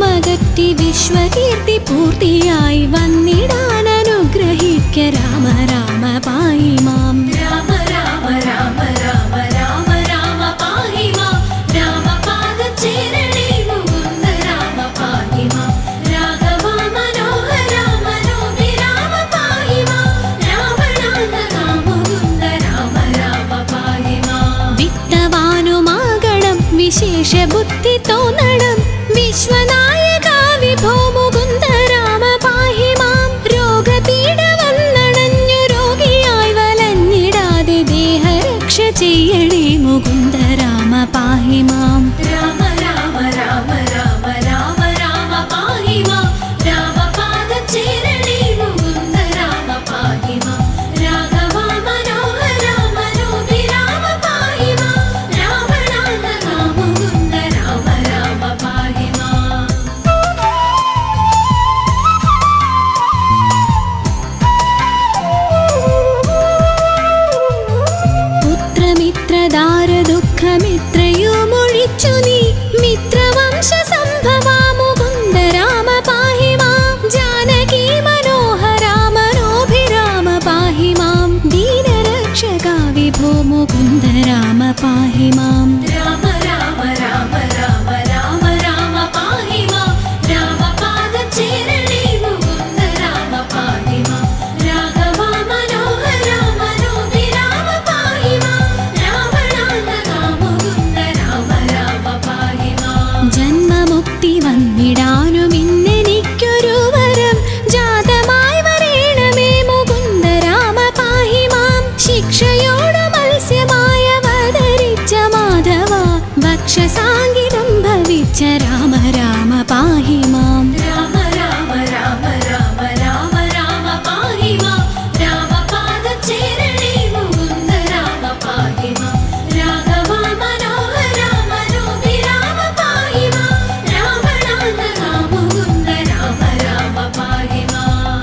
വിശ്വകീർത്തി പൂർത്തിയായി വന്നിടാൻ അനുഗ്രഹിക്ക രാമ രാമ പാഹി മാം. രാമ രാമ രാമ രാമ രാമ രാമ പാഹി മാം. രാമപാദം ചേരണേ മുകുന്ദ രാമ പാഹി മാം. രാഘവ മനോഹര മനോഹി രാമ പാഹി മാം. രാവണാന്തക മുകുന്ദ രാമ രാമ പാഹി മാം. വിത്തവാനുമാകണം വിശേഷ ബുദ്ധി തോന്നണം വിശ്വനായക വിഭോ മുകുന്ദ രാമ പാഹി മാം. രോഗപീഡ വന്നണഞ്ഞു രോഗിയായി വലഞ്ഞിടാതെ ദേഹരക്ഷ ചെയ്യണേ മുകുന്ദ രാമ പാഹി മാം. രാമ രാമ രാമ രാമ രാമ രാമ പാഹി മാം. രാമപാദം ചേരണേ മുകുന്ദ രാമ പാഹി മാം. രാഘവ മനോഹര മനോഹി രാമ പാഹി മാം. രാവണാന്തക മുകുന്ദ രാമ രാമ പാഹി മാം. പുത്രമിത്രദാര ദുഃഖമിത്രയുമൊഴിച്ചു നീ മിത്രവംശ സംഭവാ മുകുന്ദ രാമ പാഹി മാം. ജാനകി മനോഹര മനോഭിരാമ പാഹി മാം. ദീനരക്ഷക വിഭോ മുകുന്ദ രാമ പാഹി മാം. രാമ രാമ രാമ രാമ രാമ രാമ പാഹി മാം. രാമപാദം ചേരണേ മുകുന്ദ രാമ പാഹി മാം. രാഘവ മനോഹര മനോഹി രാമ പാഹി മാം. രാവണാന്തക മുകുന്ദ രാമ രാമ പാഹി മാം. ജന്മമുക്തി വന്നിടാനും ഇന്നെനിക്കൊരു വരം ജാതമായി വരേണമേ മുകുന്ദ രാമ പാഹി മാം. ശിക്ഷയോട് മത്സ്യമായ അവതരിച്ച മാധവ ഭക്ഷസാങ്കിതം ഭവിച്ച രാമ രാമ പാഹി മാം. രാമ രാമ രാമ രാമ രാമ രാമ പാഹി മാം. രാമപാദം ചേരണേ മുകുന്ദ രാമ പാഹി മാം. രാഘവ മനോഹര മനോഹി രാമ പാഹി മാം. രാവണാന്തക മുകുന്ദ രാമ രാമ പാഹി മാം.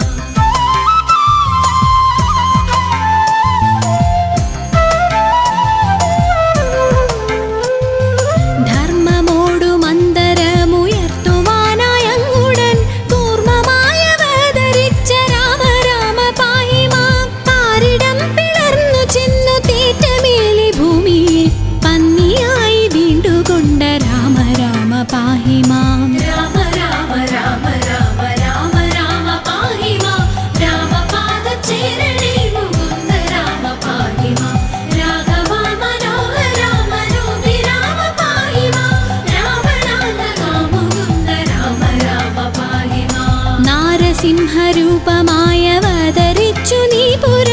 ധർമ്മമോടു മന്ദരമുയർത്തുവാനായങ്ങുടൻ കൂർമ്മമായവതരിച്ച രാമ രാമ പാഹി മാം. പാരിടം പിളർന്നു ചെന്നു തേറ്റമേലി ഭൂമിയിൽ പന്നിയായി വീണ്ടുകൊണ്ട രാമ രാമ പാഹി മാം. രാമ രാമ രാമ രാമ രാമ രാമ പാഹി മാം. രാമപാദം ചേരണേ മുകുന്ദ രാമ പാഹി മാം. രാഘവ മനോഹര മനോഹി രാമ പാഹി മാം. രാവണാന്തക മുകുന്ദ രാമ രാമ പാഹി മാം. നാരസിംഹരൂപമായവതരിച്ചു നീ പുര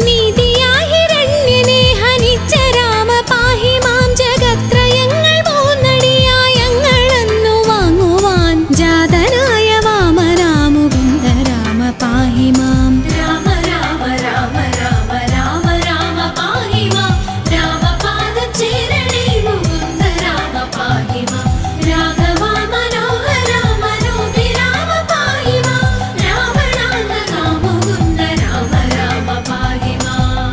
നീതിയായി ഹിരണ്യനെ ഹനിച്ച രാമ പാഹി മാം. ജഗത്രയങ്ങൾ മൂന്നടിയായങ്ങളെന്നു വാങ്ങുവാൻ ജാതനായ വാമനാ മുകുന്ദ രാമ പാഹി മാം. രാമ രാമ രാമ രാമ രാമ രാമ പാഹി മാം. രാമപാദം ചേരണേ മുകുന്ദ രാമ പാഹി മാം. രാഘവ മനോഹര മനോഹി രാമ പാഹി മാം. രാവണാന്തക മുകുന്ദ രാമ രാമ പാഹി മാം.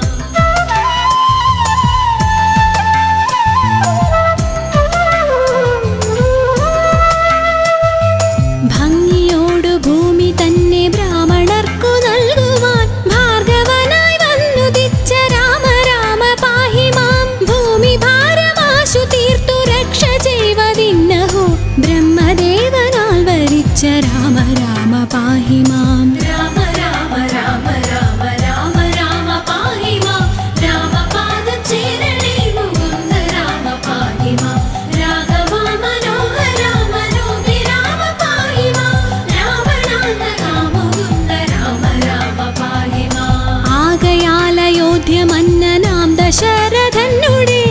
ഭംഗിയോടു ഭൂമി തന്നെ ബ്രാഹ്മണർക്കു നൽകുവാൻ ഭാർഗവനായി വന്നുദിച്ച രാമ രാമ പാഹി മാം. ഭൂമി ഭാരമാശു തീർത്തു രക്ഷ ചെയ്വതിന്നഹോ ബ്രഹ്മദേവനാൽ വരിച്ച രാമ രാമ പാഹി മാം. രാമ രാമ രാമ രാമ രാമ രാമ പാഹി മാം. രാമപാദം ചേരണേ മുകുന്ദ രാമ പാഹി മാം. രാഘവ മനോഹര മനോഹി രാമ പാഹി മാം. രാവണാന്തക മുകുന്ദ രാമ രാമ പാഹി മാം. ആകയാൽ അയോധ്യമന്നനാം ദശരഥനുടെ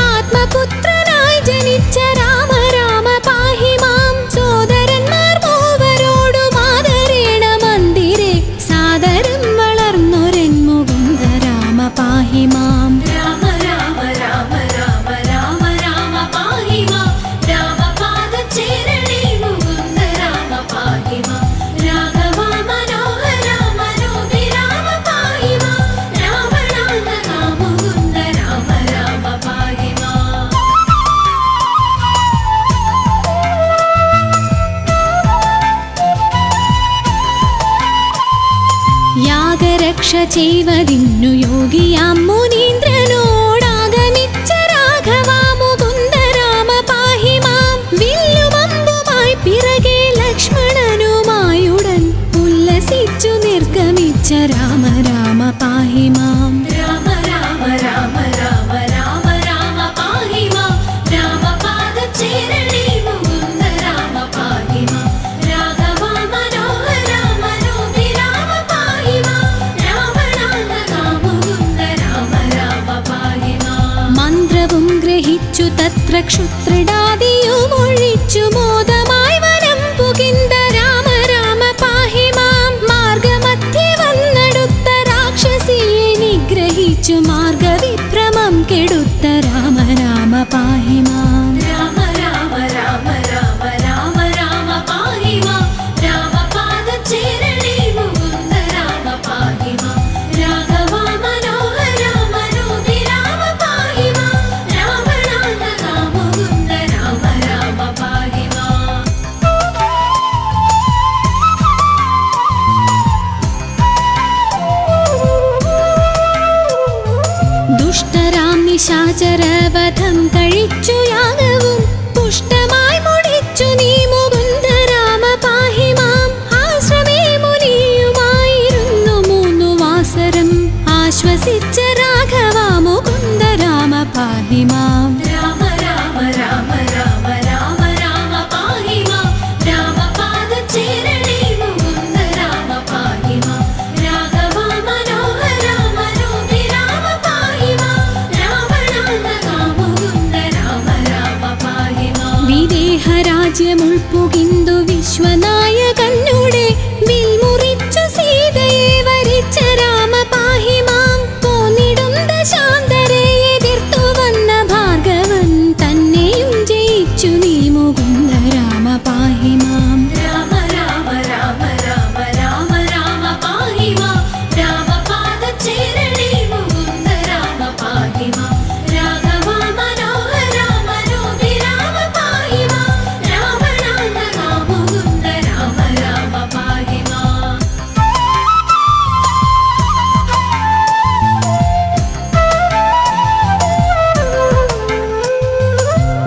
ആത്മപുത്രനായി ജനിച്ച രാമ രാമ പാഹി മാം. സോദരന്മാർ മൂവരോടും ആദരേണ മന്ദിരെ സാദരം വളർന്നൊരൻ മുകുന്ദ രാമ പാഹി മാം. രാമ രാമ രാമ രാമ രാമ രാമ പാഹി മാം. രാമപാദം ചേരണേ മുകുന്ദ രാമ പാഹി മാം. രാഘവ മനോഹര മനോഹി രാമ പാഹി മാം. രാവണാന്തക ചെയ്വതിന്നു യോഗിയാം മുനീന്ദ്രനോടാഗമിച്ച രാഘവാ മുകുന്ദ രാമ പാഹി മാം. വില്ലുമമ്പുമായി പിറകെ ലക്ഷ്മണനുമായുടൻ ഉല്ലസിച്ചു നിർഗമിച്ച രാമ രാമ പാഹി മാം. രാമ രാമ രാമ രാമ രാമ രാമ പാഹി മാം. രാമപാദചേരണേ മുകുന്ദ രാമ പാഹി മാം. രാഘവാ മനോഹര മനോഹി രാമ പാഹി മാം. രാവണാന്തകാ മുകുന്ദ രാമ രാമ പാഹി മാം. മന്ത്രവും ഗ്രഹിച്ചു തത്ര ക്ഷുത്രിടാദിയും ഒഴിച്ചു മോദമായി വനം പുകിന്ദ രാമ രാമ പാഹി മാം. മാർഗമധ്യേ വന്നടുത്ത രാക്ഷസിയെ നിഗ്രഹിച്ചു മാർഗവിഭ്രമം കെടുത്ത രാമ രാമ പാഹി മാം. രാമ രാമ രാമ രാമ രാമ രാമ പാഹി മാം. രാമപാദചേരണേ മുകുന്ദ രാമ പാഹി മാം. രാഘവാ മനോഹര മനോഹി രാമ പാഹി മാം. രാവണാന്തകാ മുകുന്ദ രാമ രാമ പാഹി മാം. ദുഷ്ടരാം നിശാചരവധം കഴിച്ചു യാഗവും പുഷ്ടമായി മുടിച്ചു നീ മുകുന്ദ രാമ പാഹി മാം. ആശ്രമേ മുനിയുമായിരുന്നു 3 വാസരം ആശ്വസിച്ച രാഘവാ മുകുന്ദ രാമ പാഹി മാം. രാമ രാമ രാമ രാമ രാമ രാമ പാഹി മാം. രാമപാദചേരണേ മുകുന്ദ രാമ പാഹി മാം. രാഘവാ മനോഹര മനോഹി രാമ പാഹി മാം. രാവണാന്തകാ മുകുന്ദ രാമ രാമ പാഹി മാം. വിദേഹരാജ്യമുൾപ്പുകിന്തു വിശ്വനായകനുടെ വിൽമുറിച്ചു സീതയെ വരിച്ച രാമ പാഹി മാം. പോന്നിടും ദശാന്തരെ എതിർത്തു വന്ന ഭാർഗവൻ തന്നെയും ജയിച്ചു നീ മുകുന്ദ രാമ പാഹി മാം. രാമ രാമ രാമ രാമ രാമ രാമ പാഹി മാം. രാമപാദചേരണേ മുകുന്ദ രാമ പാഹി മാം. രാഘവാ മനോഹര മനോഹി രാമ പാഹി മാം. രാവണാന്തകാ മുകുന്ദ രാമ രാമ പാഹി മാം.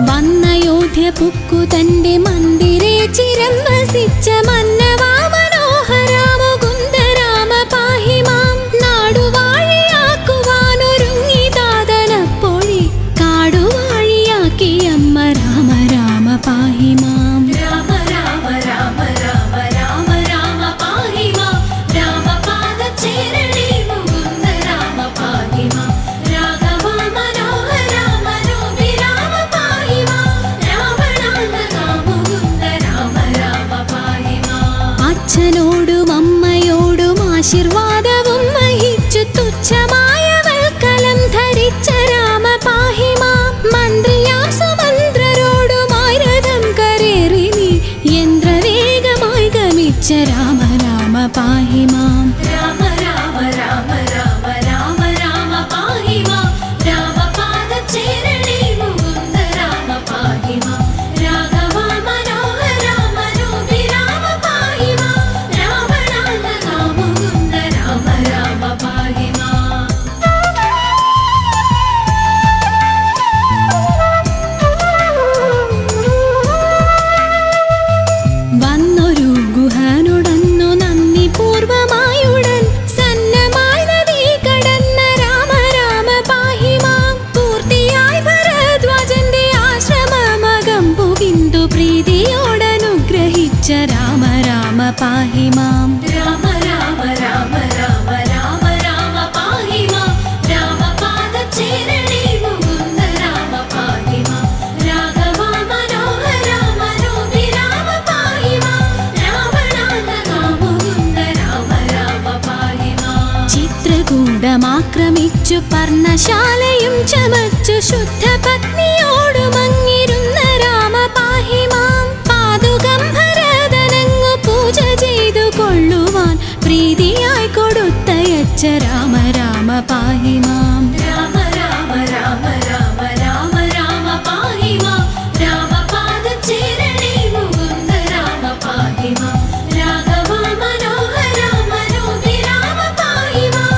വന്നയോധ്യ പുക്കു തന്റെ മന്ദിരേ ചിരം വസിച്ച മന്നവാ മനോഹര മുകുന്ദ രാമ പാഹി മാം. നാടുവാഴിയാക്കുവാനൊരുങ്ങി താതനപ്പോഴേ കാടുവാഴിയാക്കി അമ്മ രാമ രാമ പാഹി മാം. രാമ രാമ രാമ രാമ രാമ രാമ പാഹി മാം. രാമപാദചേരണേ മുകുന്ദ രാമ പാഹി മാം. രാഘവാ മനോഹര മനോഹി രാമ പാഹി മാം. രാവണാന്തകാ മുകുന്ദ രാമ രാമ പാഹി മാം. അച്ഛനോടും അമ്മയോടും ആശീർവാദവും വഹിച്ചു തുച്ഛമായ വൽക്കലം ധരിച്ച രാമ പാഹി മാം. മന്ത്രിയാം സുമന്ത്രരോടുമായി രഥം കരേറി നീ യന്ത്രവേഗമായി ഗമിച്ച രാമ രാമ പാഹി മാം. രാമ രാമ രാമ രാമ രാമ രാമ പാഹി മാം. രാമപാദചേരണേ മുകുന്ദ രാമ പാഹി മാം. രാഘവാ മനോഹര മനോഹി രാമ പാഹി മാം. രാവണാന്തകാ മുകുന്ദ രാമ രാമ പാഹി മാം. വന്നൊരു ഗുഹനുടന്നു നന്ദി പൂർവമായുടൻ സന്നമായി നദി കടന്ന രാമ രാമ പാഹി മാം. പൂർത്തിയായി ഭരദ്വാജന്റെ ആശ്രമമകം പുകിന്തു പ്രീതിയോടനുഗ്രഹിച്ച രാമ രാമ പാഹി മാം. രാമ രാമ രാമ രാമ രാമ രാമ പാഹി മാം. രാമപാദചേരണേ മുകുന്ദ രാമ പാഹി മാം. രാഘവാ മനോഹര മനോഹി രാമ പാഹി മാം. രാവണാന്തകാ മുകുന്ദ രാമ രാമ പാഹി മാം. ചിത്രകൂടമാക്രമിച്ചു പർണശാലയും ചമച്ചു ശുദ്ധ പത്നിയോടുമങ്ങിരുന്ന രാമ പാഹി മാം. പാതുകം ഭരതനങ്ങു പൂജ ചെയ്തു കൊള്ളുവാൻ പ്രീതിയായി കൊടുത്തയച്ച രാമ രാമ പാഹി മാം. രാമ രാമ രാമ രാമ രാമ രാമ പാഹി മാം. രാമപാദചേരണേ മുകുന്ദ രാമ പാഹി മാം. രാഘവാ മനോഹര മനോഹി രാമ പാഹി മാം.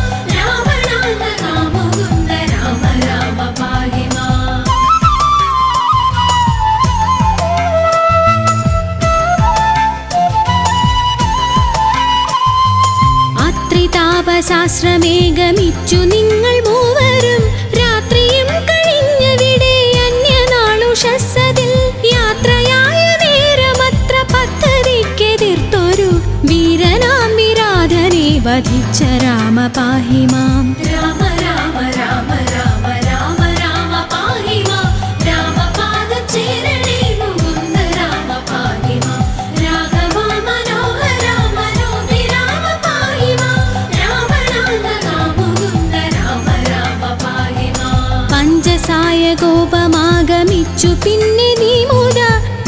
രാശ്രമേകമിച്ചു നിങ്ങൾ മൂവരും രാത്രിയും കഴിഞ്ഞവിടെ അന്യനാളുഷസ്സതിൽ യാത്രയായ നേരമത്ര പദ്ധതിക്കെതിർത്തൊരു വീരനാം വിരാധനെ വധിച്ച രാമ പാഹി മാം. രാമ രാമ രാമ രാമ രാമ രാമ പാഹി മാം. രാമപാദചേരണേ മുകുന്ദ രാമ പാഹി മാം. രാഘവ മനോഹര മനോഭിരാമ പാഹി മാം. രാവണാന്തക മുകുന്ദ രാമ രാമ പാഹി മാം. പഞ്ചസായ കോപമാഗമിച്ചു പിന്നെ നീ മുത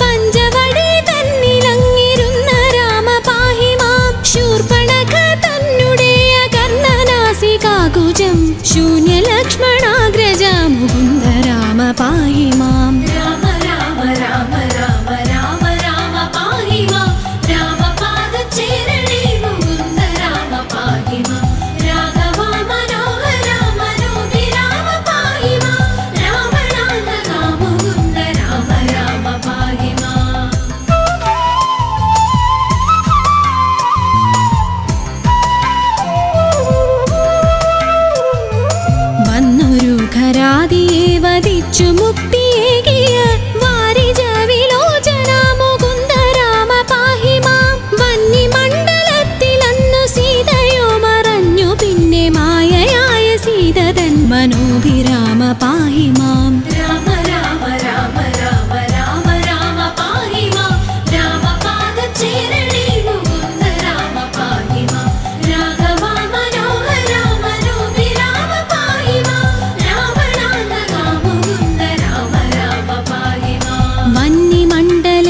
പഞ്ചവടി തന്നിലങ്ങിരുന്ന രാമ പാഹി മാം. ശൂർപ്പണഖ തന്നുടേയ കർണനാസികാകുജം ശൂന്യലക്ഷ്മണാഗ്രജ മുകുന്ദ രാമ പാഹി മാം. രാമ രാമ രാമ രാമ രാമ രാമ പാഹി മാം. രാമപാദചേരണേ മുകുന്ദ രാമ പാഹി മാം. രാഘവ മനോഹര മനോഭിരാമ പാഹി മാം. രാവണാന്തക മുകുന്ദ രാമ രാമ പാഹി മാം. വന്നൊരു ഖരാദിയെ വധിച്ചു മുക്തിയേകിയ വാരിജ വിലോചന മുകുന്ദ രാമ പാഹി മാം. വന്യമണ്ഡലത്തിലന്നു സീതയോ മറഞ്ഞു പിന്നെ മായയായ സീത തൻ മനോഭിരാമ പാഹി മാം. രാമ രാമ രാമ രാമ രാമ രാമ പാഹി മാം. രാമപാദചേരണേ മുകുന്ദ രാമ പാഹി മാം. രാഘവ മനോഹര മനോഭിരാമ പാഹി മാം. രാവണാന്തക മുകുന്ദ രാമ രാമ പാഹി മാം. വന്യമണ്ഡലയിരുന്ന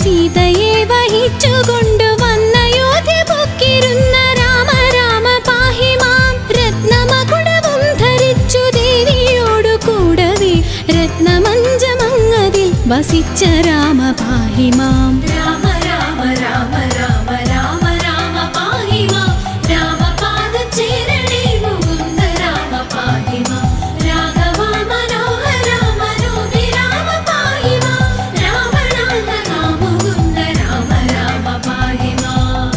സീതയെ വഹിച്ചുകൊണ്ടു വന്ന യോധ്യ പൊക്കിരുന്ന രാമ രാമ പാഹി മാം. രത്നമകുടവും ധരിച്ചു ദേവിയോടു കൂടവേ രത്നമഞ്ചമങ്ങതിൽ വസിച്ച രാമ പാഹി മാം. രാമ രാമ രാമ രാമ രാമ രാമ പാഹി മാം. രാമപാദചേരണേ മുകുന്ദ രാമ പാഹി മാം. രാഘവ മനോഹര മനോഭിരാമ പാഹി മാം. രാവണാന്തക മുകുന്ദ രാമ രാമ പാഹി മാം.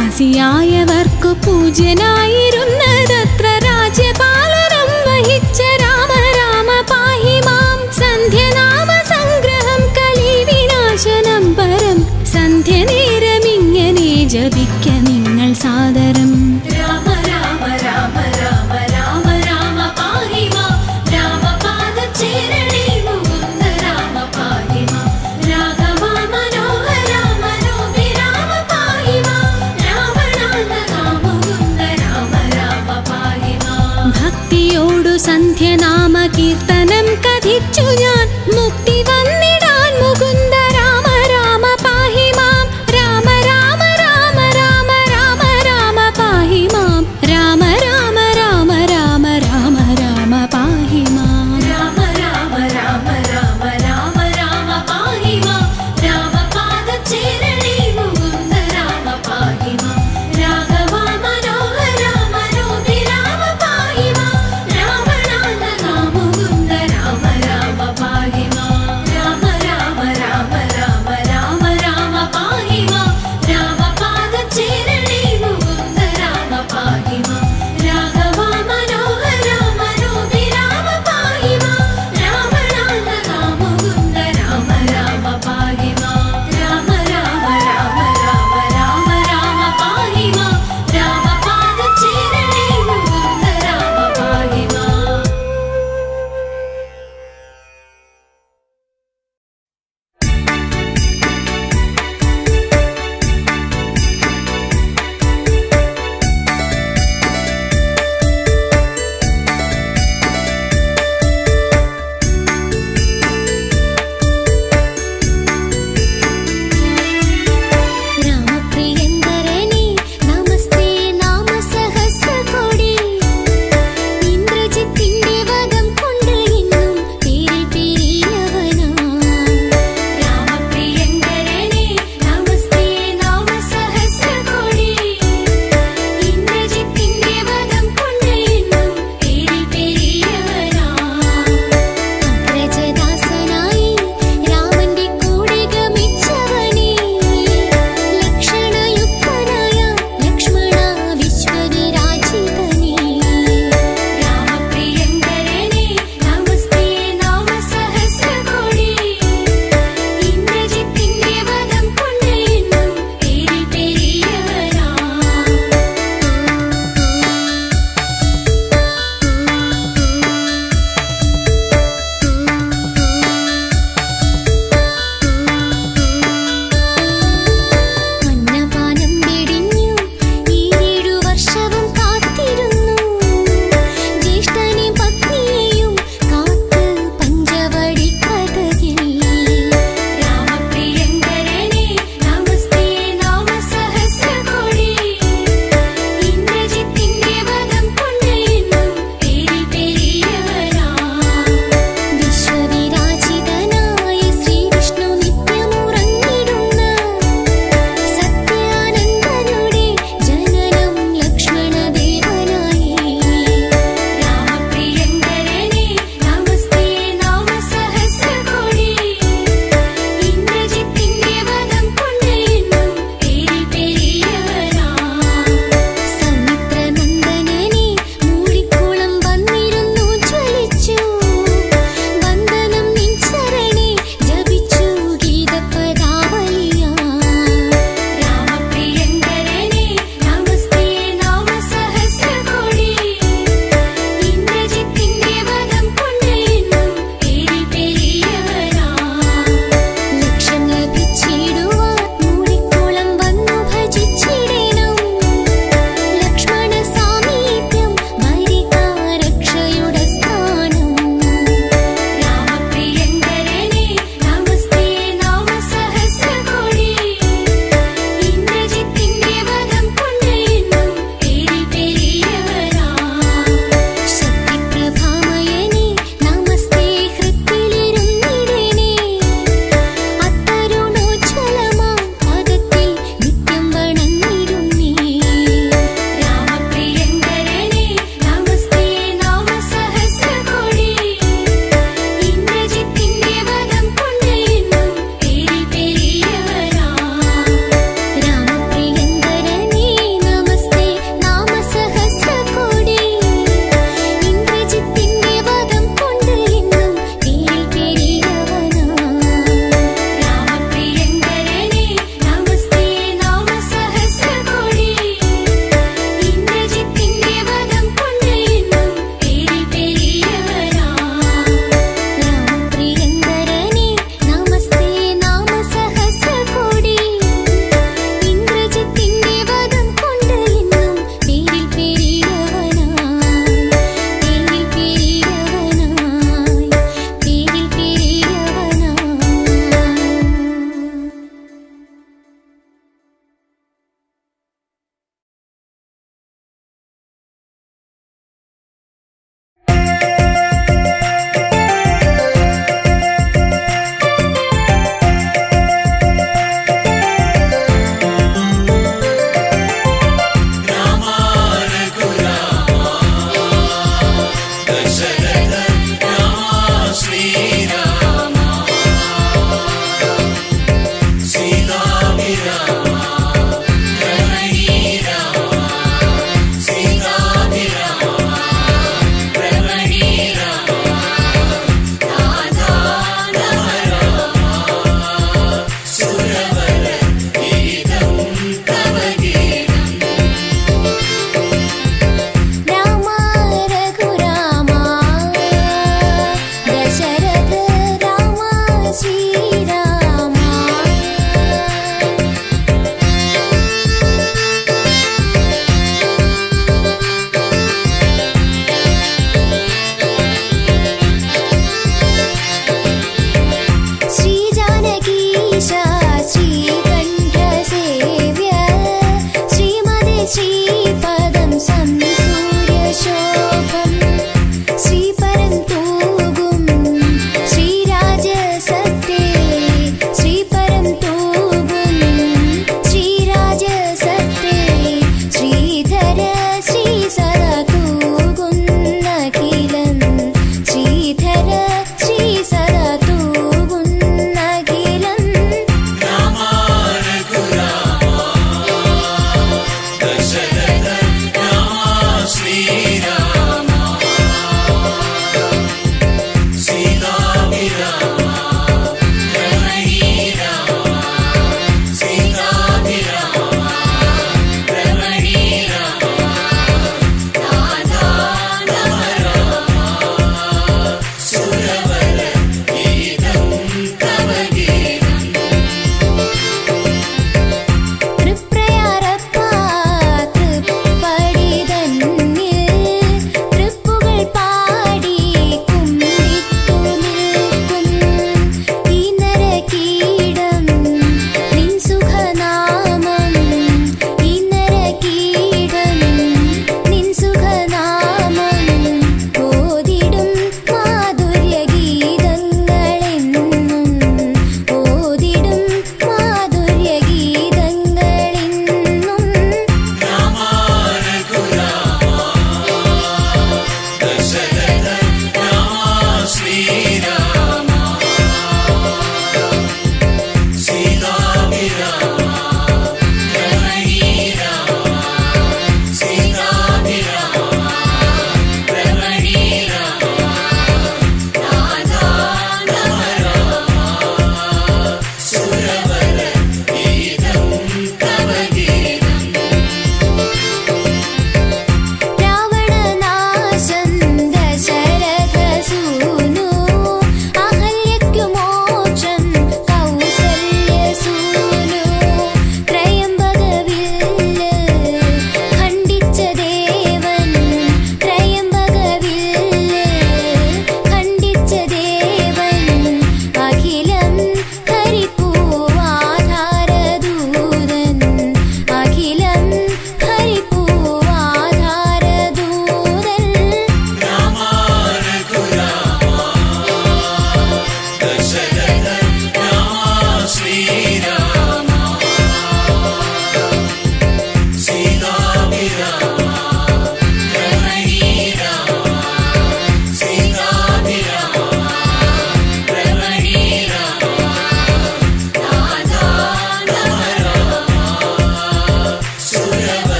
രാജ്യവാസിയായവർക്കു പൂജ്യനായിരുന്നതത്ര രാജ്യപാലനം വഹിച്ച രാമ രാമ പാഹി മാം. സന്ധ്യനാമ സംഗ്രഹം കലിവിനാശനം പരം സന്ധ്യനേരമിങ്ങനെ ജപിക്ക നിങ്ങൾ സാദരം. രാമ രാമ രാമ രാമ രാമ രാമ പാഹി മാം. രാമപാദചേരണേ മുകുന്ദ രാമ പാഹി മാം. രാഘവ മനോഹര മനോഭിരാമ പാഹി മാം. രാവണാന്തക മുകുന്ദ രാമ രാമ പാഹി മാം. ഭക്തിയോടു സന്ധ്യനാമ കീർത്തനം കഥിച്ചു ഞാൻ